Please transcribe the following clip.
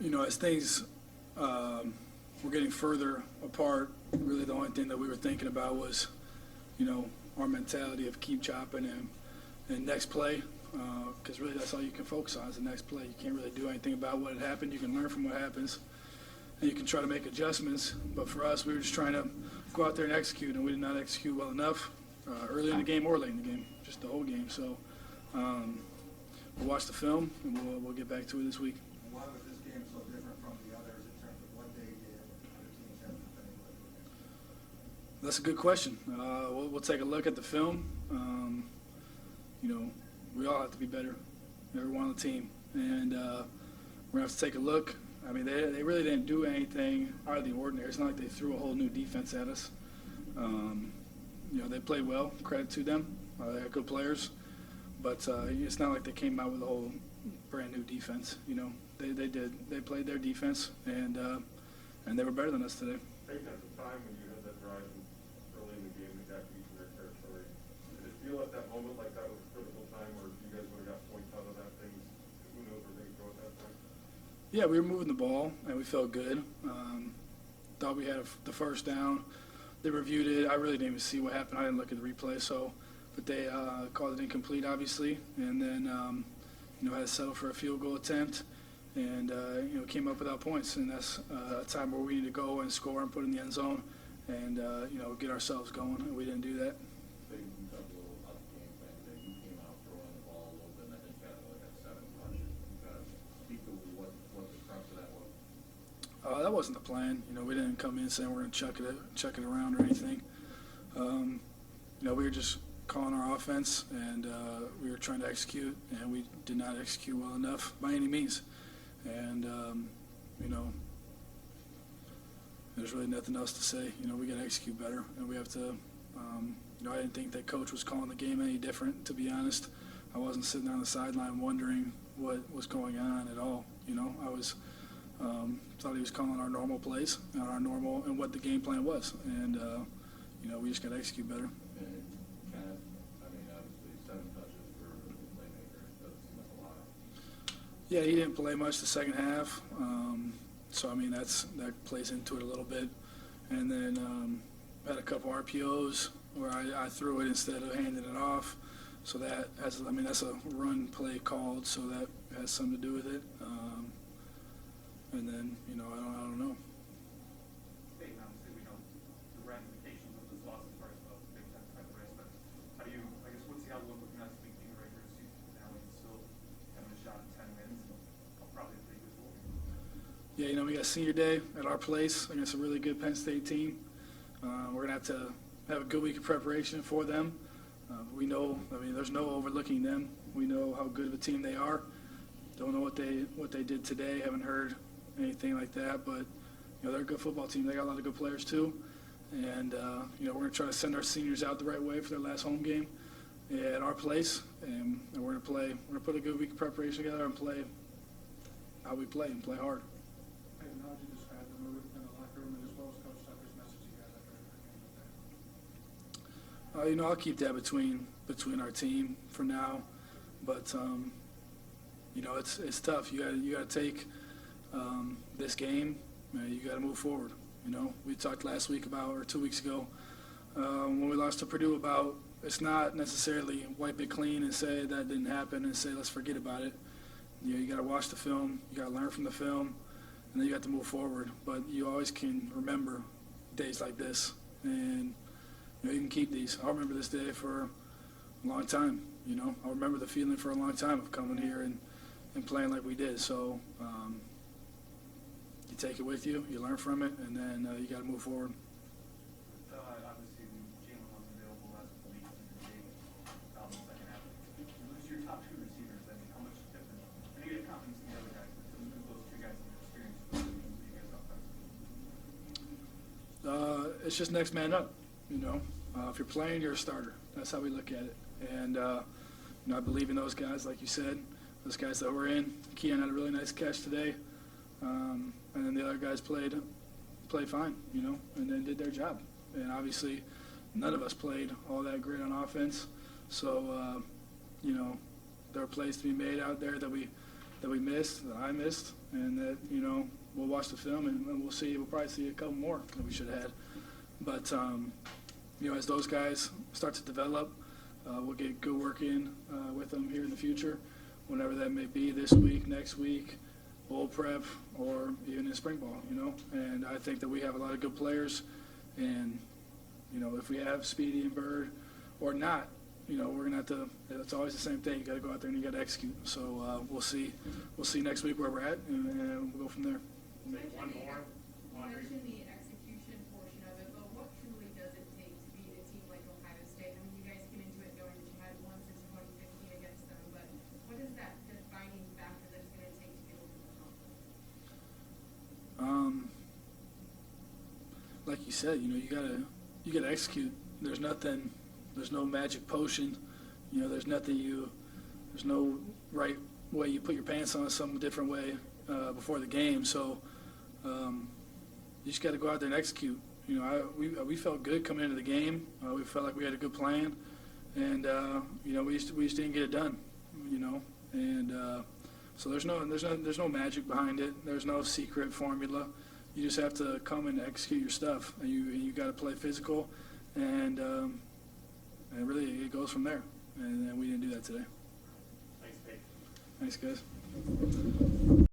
as things were getting further apart, really the only thing that we were thinking about was, our mentality of keep chopping and next play, because really that's all you can focus on is the next play. You can't really do anything about what had happened. You can learn from what happens, and you can try to make adjustments. But for us, we were just trying to go out there and execute, and we did not execute well enough early in the game or late in the game, just the whole game. So we'll watch the film, and we'll get back to it this week. Why was this game so different from the others in terms of what they did and what other teams haven't done? That's a good question. We'll take a look at the film. We all have to be better, everyone on the team. And we're going to have to take a look. I mean, they really didn't do anything out of the ordinary. It's not like they threw a whole new defense at us. They played well. Credit to them. They had good players. But it's not like they came out with a whole brand-new defense. They did. They played their defense, and they were better than us today. Payton, at the time when you had that drive early in the game that got beat in their territory, did it feel at that moment like that was a critical time where if you guys would have got points out of that, things, who knows where they could go at that point? Yeah, we were moving the ball, and we felt good. Thought we had the first down. They reviewed it. I really didn't even see what happened. I didn't look at the replay, but they called it incomplete, obviously, and then had to settle for a field goal attempt, and came up without points. And that's a time where we need to go and score and put in the end zone, and get ourselves going. And we didn't do that. So you can talk a little about the game plan today. You came out throwing the ball a little bit, and I think got like 7 rushes. Kind of speak to what the crux of that was. That wasn't the plan. We didn't come in saying we're going to chuck it around or anything. We were just calling our offense, and we were trying to execute, and we did not execute well enough by any means. And there's really nothing else to say. We got to execute better, and we have to. I didn't think that coach was calling the game any different, to be honest. I wasn't sitting on the sideline wondering what was going on at all. I was thought he was calling our normal plays and what the game plan was, and we just got to execute better. And kind of, obviously 7 touches for a playmaker doesn't seem like a lot. Yeah, he didn't play much the second half, so that plays into it a little bit. And then had a couple RPOs where I threw it instead of handing it off. So that has, that's a run play called, so that has something to do with it. And then, I don't know. Payton, obviously we know the ramifications of this loss as far as the Big Ten title race, but what's the outlook looking at this week being a regular season finale and still having a shot at 10 wins? Probably a pretty good goal. Yeah, we got senior day at our place against a really good Penn State team. We're going to have a good week of preparation for them. We know, there's no overlooking them. We know how good of a team they are. Don't know what they did today. Haven't heard anything like that, but they're a good football team. They got a lot of good players too, and we're going to try to send our seniors out the right way for their last home game at our place, and we're going to put a good week of preparation together and play how we play and play hard. Payton, how would you describe the mood in the locker room and as well as Coach Tucker's message to you guys after the game today? I'll keep that between our team for now, but it's tough. You got to take this game. You got to move forward. We talked last week or 2 weeks ago when we lost to Purdue about it's not necessarily wipe it clean and say that didn't happen and say let's forget about it. You got to watch the film. You got to learn from the film, and then you got to move forward. But you always can remember days like this, and you can keep these. I'll remember this day for a long time. I'll remember the feeling for a long time of coming here and playing like we did. So you take it with you, you learn from it, and then you got to move forward. Obviously, Jalen wasn't available last week in the game in the second half. You lose your top 2 receivers. How much different? I know you have confidence in the other guys, but to lose those 2 guys in your experience, what does it mean to you guys offensively? It's just next man up. If you're playing, you're a starter. That's how we look at it. And I believe in those guys, like you said, those guys that were in. Keon had a really nice catch today, and then the other guys played fine, and then did their job. And obviously, none of us played all that great on offense. So, there are plays to be made out there that we we missed, that I missed, and that, you know, we'll watch the film and we'll see. We'll probably see a couple more that we should have had. But, you know, as those guys start to develop, we'll get good work in with them here in the future, whenever that may be, this week, next week, bowl prep, or even in spring ball, you know. And I think that we have a lot of good players, and, you know, if we have Speedy and Bird or not, you know, we're going to have to, it's always the same thing. You got to go out there and you got to execute. So we'll see next week where we're at, and we'll go from there. You mentioned the execution portion of it, but what truly does it take to beat a team like Ohio State? I mean, you guys came into it knowing that you had won since 2015 against them, but what is that defining factor that it's going to take to get over the hump? Like you said, you know, you gotta execute. There's no magic potion. You know, there's no right way you put your pants on some different way before the game. So you just got to go out there and execute. You know, we felt good coming into the game. We felt like we had a good plan, and you know, we just didn't get it done. You know, and so there's no magic behind it. There's no secret formula. You just have to come and execute your stuff. And you got to play physical, and really it goes from there. And we didn't do that today. Thanks, Pete. Thanks, guys.